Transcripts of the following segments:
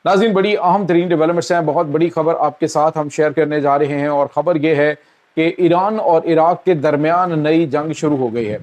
ناظرین بڑی اہم ترین ڈیولپمنٹس ہیں، بہت بڑی خبر آپ کے ساتھ ہم شیئر کرنے جا رہے ہیں، اور خبر یہ ہے کہ ایران اور عراق کے درمیان نئی جنگ شروع ہو گئی ہے۔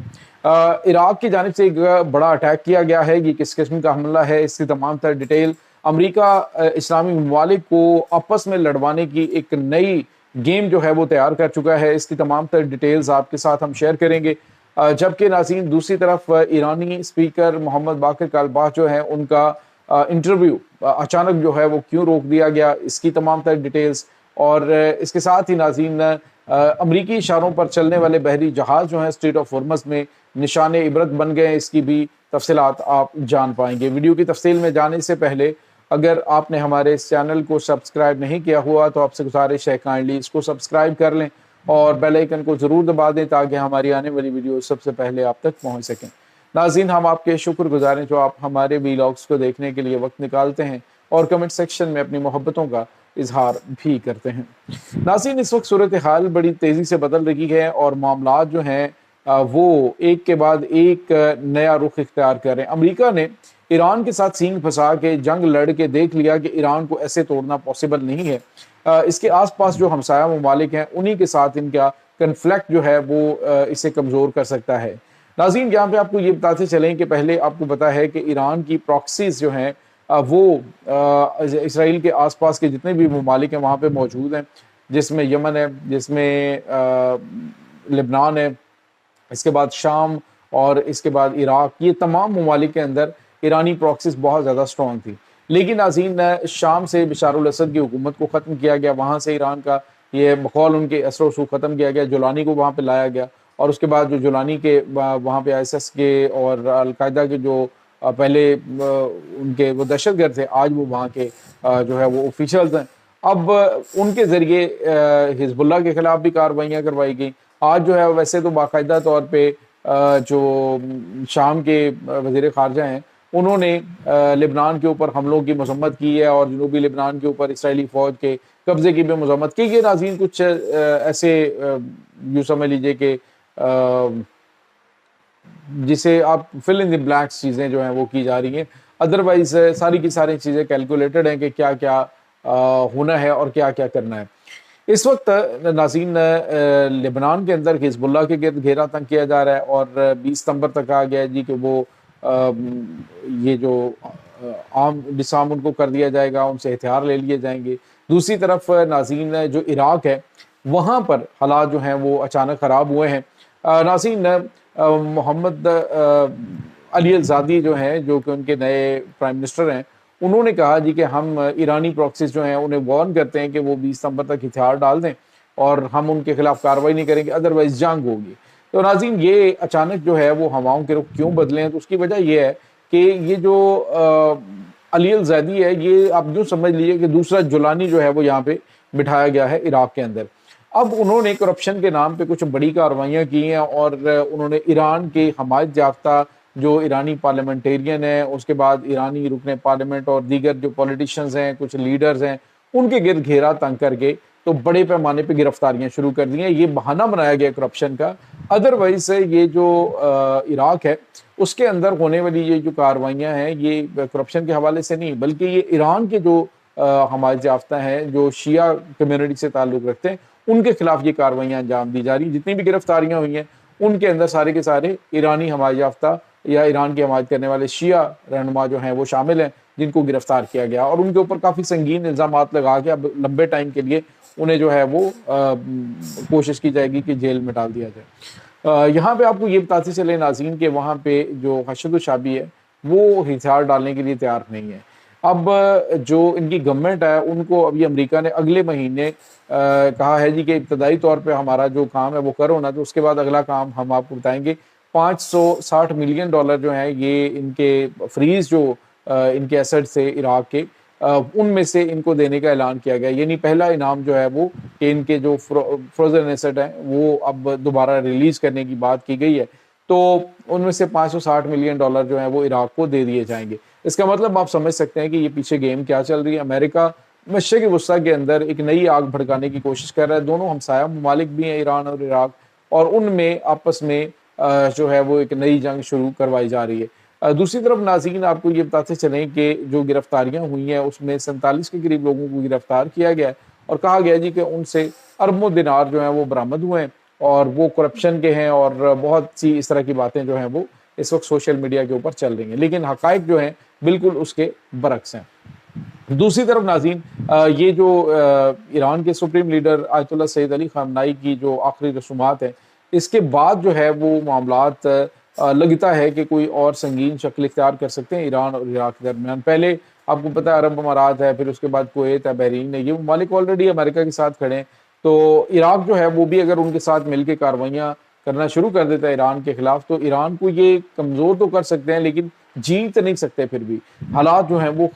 عراق کی جانب سے ایک بڑا اٹیک کیا گیا ہے، یہ کس قسم کا حملہ ہے، اس کی تمام تر ڈیٹیل امریکہ اسلامی ممالک کو آپس میں لڑوانے کی ایک نئی گیم جو ہے وہ تیار کر چکا ہے، اس کی تمام تر ڈیٹیلز آپ کے ساتھ ہم شیئر کریں گے۔ جبکہ ناظرین دوسری طرف ایرانی اسپیکر محمد باقر کالباف جو ہیں ان کا انٹرویو اچانک جو ہے وہ کیوں روک دیا گیا، اس کی تمام تر ڈیٹیلز، اور اس کے ساتھ ہی ناظرین امریکی اشاروں پر چلنے والے بحری جہاز جو ہیں اسٹریٹ آف ہارمز میں نشان عبرت بن گئے ہیں، اس کی بھی تفصیلات آپ جان پائیں گے۔ ویڈیو کی تفصیل میں جانے سے پہلے اگر آپ نے ہمارے اس چینل کو سبسکرائب نہیں کیا ہوا تو آپ سے گزارش ہے کائنڈلی اس کو سبسکرائب کر لیں اور بیل آئیکن کو ضرور دبا دیں تاکہ ہماری آنے والی ویڈیو سب سے پہلے آپ تک پہنچ سکیں۔ ناظرین ہم آپ کے شکر گزار ہیں جو آپ ہمارے ویلاگس کو دیکھنے کے لیے وقت نکالتے ہیں اور کمنٹ سیکشن میں اپنی محبتوں کا اظہار بھی کرتے ہیں۔ ناظرین اس وقت صورتحال بڑی تیزی سے بدل رہی ہے اور معاملات جو ہیں وہ ایک کے بعد ایک نیا رخ اختیار کر رہے ہیں۔ امریکہ نے ایران کے ساتھ سینگ پھنسا کے جنگ لڑ کے دیکھ لیا کہ ایران کو ایسے توڑنا پاسبل نہیں ہے۔ اس کے آس پاس جو ہمسایہ ممالک ہیں انہی کے ساتھ ان کا کنفلکٹ جو ہے وہ اسے کمزور کر سکتا ہے۔ ناظرین یہاں پہ آپ کو یہ بتاتے چلیں کہ پہلے آپ کو پتا ہے کہ ایران کی پراکسیز جو ہیں وہ اسرائیل کے آس پاس کے جتنے بھی ممالک ہیں وہاں پہ موجود ہیں، جس میں یمن ہے، جس میں لبنان ہے، اس کے بعد شام اور اس کے بعد عراق، یہ تمام ممالک کے اندر ایرانی پراکسیز بہت زیادہ سٹرونگ تھی۔ لیکن ناظرین شام سے بشار الاسد کی حکومت کو ختم کیا گیا، وہاں سے ایران کا یہ بقول ان کے اثر و رسوخ ختم کیا گیا، جولانی کو وہاں پہ لایا گیا، اور اس کے بعد جو جولانی کے وہاں پہ ISIS کے اور القاعدہ کے جو پہلے ان کے وہ دہشت گرد تھے، آج وہ وہاں کے جو ہے وہ آفیشلز ہیں۔ اب ان کے ذریعے حزب اللہ کے خلاف بھی کارروائیاں کروائی گئیں۔ آج جو ہے ویسے تو باقاعدہ طور پہ جو شام کے وزیر خارجہ ہیں انہوں نے لبنان کے اوپر حملوں کی مذمت کی ہے اور جنوبی لبنان کے اوپر اسرائیلی فوج کے قبضے کی بھی مذمت کی۔ یہ ناظرین کچھ ایسے یوں سمجھ لیجئے کہ جسے آپ فل ان دی بلینکس چیزیں جو ہیں وہ کی جا رہی ہیں، ادروائز ساری کی ساری چیزیں کیلکولیٹڈ ہیں کہ کیا کیا ہونا ہے اور کیا کیا کرنا ہے۔ اس وقت ناظرین لبنان کے اندر حزب اللہ کے گرد گھیرا تنگ کیا جا رہا ہے اور 20 ستمبر تک آ گیا ہے جی کہ وہ یہ جو عام ڈسارم ان کو کر دیا جائے گا، ان سے ہتھیار لے لیے جائیں گے۔ دوسری طرف ناظرین جو عراق ہے وہاں پر حالات جو ہیں وہ اچانک خراب ہوئے ہیں۔ ناظرین محمد علی الزادی جو ہیں جو کہ ان کے نئے پرائم منسٹر ہیں، انہوں نے کہا جی کہ ہم ایرانی پراکسیز جو ہیں انہیں وارن کرتے ہیں کہ وہ 20 ستمبر تک ہتھیار ڈال دیں اور ہم ان کے خلاف کارروائی نہیں کریں گے، ادروائز جنگ ہوگی۔ تو ناظرین یہ اچانک جو ہے وہ ہواؤں کے رخ کیوں بدلے ہیں؟ تو اس کی وجہ یہ ہے کہ یہ جو علی الزادی ہے یہ آپ یوں سمجھ لیجیے کہ دوسرا جولانی جو ہے وہ یہاں پہ بٹھایا گیا ہے عراق کے اندر۔ اب انہوں نے کرپشن کے نام پہ کچھ بڑی کارروائیاں کی ہیں اور انہوں نے ایران کے حمایت یافتہ جو ایرانی پارلیمنٹیرین ہیں، اس کے بعد ایرانی رکن پارلیمنٹ اور دیگر جو پولیٹیشنز ہیں، کچھ لیڈرز ہیں، ان کے گرد گھیرا تنگ کر کے تو بڑے پیمانے پہ گرفتاریاں شروع کر دی ہیں۔ یہ بہانہ بنایا گیا کرپشن کا، ادروائز یہ جو عراق ہے اس کے اندر ہونے والی یہ جو کارروائیاں ہیں یہ کرپشن کے حوالے سے نہیں بلکہ یہ ایران کے جو حمایت یافتہ ہیں جو شیعہ کمیونٹی سے تعلق رکھتے ہیں ان کے خلاف یہ کارروائیاں انجام دی جا رہی ہیں۔ جتنی بھی گرفتاریاں ہوئی ہیں ان کے اندر سارے کے سارے ایرانی حمایت یافتہ یا ایران کی حمایت کرنے والے شیعہ رہنما جو ہیں وہ شامل ہیں جن کو گرفتار کیا گیا اور ان کے اوپر کافی سنگین الزامات لگا کے اب لمبے ٹائم کے لیے انہیں جو ہے وہ کوشش کی جائے گی کہ جیل میں ڈال دیا جائے۔ یہاں پہ آپ کو یہ بتاتے چلے ناظرین کہ وہاں پہ جو حشد الشعبی ہے وہ ہتھیار ڈالنے کے لیے تیار نہیں ہے۔ اب جو ان کی گورنمنٹ ہے ان کو ابھی امریکہ نے اگلے مہینے کہا ہے جی کہ ابتدائی طور پہ ہمارا جو کام ہے وہ کرو نا، تو اس کے بعد اگلا کام ہم آپ کو بتائیں گے۔ $560 ملین جو ہیں یہ ان کے فریز جو ان کے ایسٹ سے عراق کے ان میں سے ان کو دینے کا اعلان کیا گیا، یعنی پہلا انعام جو ہے وہ کہ ان کے جو فروزن ایسٹ ہیں وہ اب دوبارہ ریلیز کرنے کی بات کی گئی ہے، تو ان میں سے $560 ملین جو ہیں وہ عراق کو دے دیے جائیں گے۔ اس کا مطلب آپ سمجھ سکتے ہیں کہ یہ پیچھے گیم کیا چل رہی ہے۔ امریکہ مشرق وسطیٰ کے اندر ایک نئی آگ بھڑکانے کی کوشش کر رہا ہے، دونوں ہمسایہ ممالک بھی ہیں ایران اور عراق، اور ان میں آپس میں جو ہے وہ ایک نئی جنگ شروع کروائی جا رہی ہے۔ دوسری طرف ناظرین آپ کو یہ بتاتے چلیں کہ جو گرفتاریاں ہوئی ہیں اس میں 47 کے قریب لوگوں کو گرفتار کیا گیا ہے، اور کہا گیا جی کہ ان سے اربوں دینار جو ہیں وہ برآمد ہوئے ہیں، اور وہ کرپشن کے ہیں، اور بہت سی اس طرح کی باتیں جو ہیں وہ اس وقت سوشل میڈیا کے اوپر چل رہی ہیں، لیکن حقائق جو ہیں بالکل اس کے برعکس ہیں۔ دوسری طرف ناظرین یہ جو ایران کے سپریم لیڈر آیت اللہ سید علی خامنائی کی جو آخری رسومات ہیں، اس کے بعد جو ہے وہ معاملات لگتا ہے کہ کوئی اور سنگین شکل اختیار کر سکتے ہیں ایران اور عراق کے درمیان۔ پہلے آپ کو پتہ ہے عرب امارات ہے، پھر اس کے بعد کویت ہے، بحرین ہے، یہ ممالک آلریڈی امریکہ کے ساتھ کھڑے ہیں، تو عراق جو ہے وہ بھی اگر ان کے ساتھ مل کے کارروائیاں کرنا شروع کر دیتا ہے ایران کے خلاف، تو ایران کو یہ کمزور تو کر سکتے ہیں لیکن جیت نہیں سکتے، پھر بھی حالات جو ہیں وہ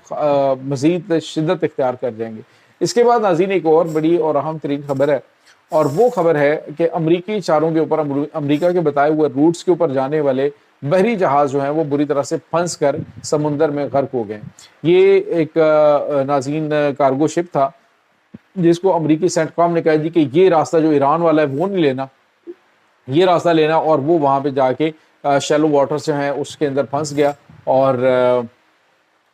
مزید شدت اختیار کر جائیں گے۔ اس کے بعد ناظرین ایک اور بڑی اور اہم ترین خبر ہے، اور وہ خبر ہے کہ امریکی چاروں کے اوپر، امریکہ کے بتائے ہوئے روٹس کے اوپر جانے والے بحری جہاز جو ہیں وہ بری طرح سے پھنس کر سمندر میں غرق ہو گئے۔ یہ ایک ناظرین کارگو شپ تھا جس کو امریکی سینٹ کام نے کہا جی کہ یہ راستہ جو ایران والا ہے وہ نہیں لینا، یہ راستہ لینا، اور وہ وہاں پہ جا کے شیلو واٹر سے ہیں اس کے اندر پھنس گیا، اور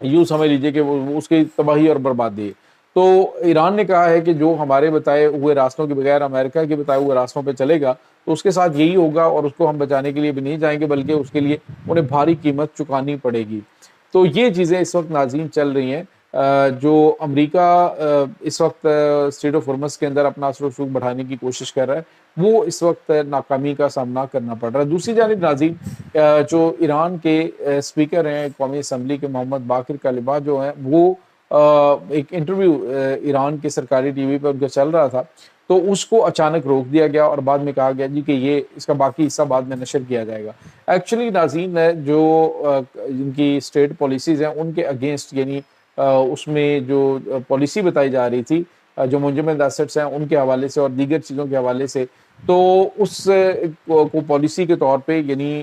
یوں سمجھ لیجئے کہ وہ اس کی تباہی اور بربادی ہے۔ تو ایران نے کہا ہے کہ جو ہمارے بتائے ہوئے راستوں کے بغیر امریکہ کے بتائے ہوئے راستوں پہ چلے گا تو اس کے ساتھ یہی ہوگا، اور اس کو ہم بچانے کے لیے بھی نہیں جائیں گے بلکہ اس کے لیے انہیں بھاری قیمت چکانی پڑے گی۔ تو یہ چیزیں اس وقت ناظرین چل رہی ہیں۔ جو امریکہ اس وقت اسٹریٹ آف ہرمز کے اندر اپنا اثر و رسوخ بڑھانے کی کوشش کر رہا ہے، وہ اس وقت ناکامی کا سامنا کرنا پڑ رہا ہے۔ دوسری جانب ناظرین جو ایران کے اسپیکر ہیں قومی اسمبلی کے محمد باقر کالباف جو ہیں، وہ ایک انٹرویو ایران کے سرکاری ٹی وی پر ان کا چل رہا تھا، تو اس کو اچانک روک دیا گیا اور بعد میں کہا گیا جی کہ یہ اس کا باقی حصہ بعد میں نشر کیا جائے گا۔ ایکچولی ناظرین جو ان کی اسٹیٹ پالیسیز ہیں ان کے اگینسٹ، یعنی اس میں جو پالیسی بتائی جا رہی تھی جو منجمد ایسٹس ہیں ان کے حوالے سے اور دیگر چیزوں کے حوالے سے، تو اس کو پالیسی کے طور پہ، یعنی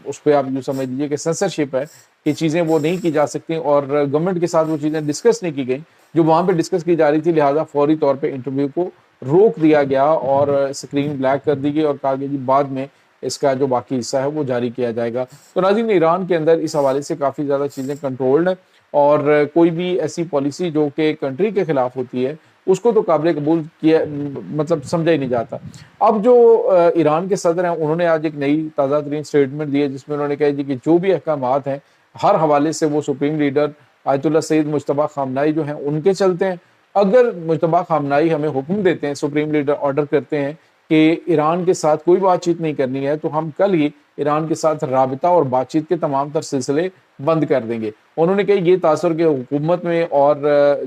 اس پہ آپ یوں سمجھ لیجیے کہ سینسرشپ ہے، کہ چیزیں وہ نہیں کی جا سکتی، اور گورنمنٹ کے ساتھ وہ چیزیں ڈسکس نہیں کی گئیں جو وہاں پہ ڈسکس کی جا رہی تھی، لہٰذا فوری طور پہ انٹرویو کو روک دیا گیا اور اسکرین بلیک کر دی گئی، اور کہا گیا جی بعد میں اس کا جو باقی حصہ ہے وہ جاری کیا جائے گا۔ تو ناظرین ایران کے اندر اس حوالے سے کافی زیادہ چیزیں کنٹرولڈ ہیں، اور کوئی بھی ایسی پالیسی جو کہ کنٹری کے خلاف ہوتی ہے اس کو تو قابل قبول کیا مطلب سمجھا ہی نہیں جاتا۔ اب جو ایران کے صدر ہیں انہوں نے آج ایک نئی تازہ ترین سٹیٹمنٹ دی ہے جس میں انہوں نے کہا جی کہ جو بھی احکامات ہیں ہر حوالے سے وہ سپریم لیڈر آیت اللہ سید مجتبیٰ خامنائی جو ہیں ان کے چلتے ہیں۔ اگر مجتبیٰ خامنائی ہمیں حکم دیتے ہیں، سپریم لیڈر آرڈر کرتے ہیں کہ ایران کے ساتھ کوئی بات چیت نہیں کرنی ہے، تو ہم کل ہی ایران کے ساتھ رابطہ اور بات چیت کے تمام تر سلسلے بند کر دیں گے۔ انہوں نے کہا یہ تاثر کہ حکومت میں اور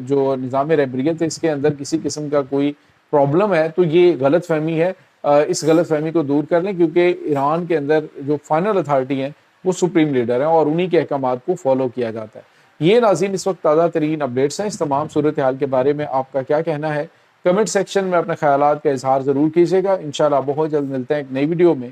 جو نظام رہبریت ہے اس کے اندر کسی قسم کا کوئی پرابلم ہے تو یہ غلط فہمی ہے، اس غلط فہمی کو دور کر لیں، کیونکہ ایران کے اندر جو فائنل اتھارٹی ہیں وہ سپریم لیڈر ہیں اور انہی کے احکامات کو فالو کیا جاتا ہے۔ یہ ناظرین اس وقت تازہ ترین اپڈیٹس ہیں۔ اس تمام صورتحال کے بارے میں آپ کا کیا کہنا ہے؟ کمنٹ سیکشن میں اپنے خیالات کا اظہار ضرور کیجیے گا۔ انشاءاللہ بہت جلد ملتے ہیں ایک نئی ویڈیو میں۔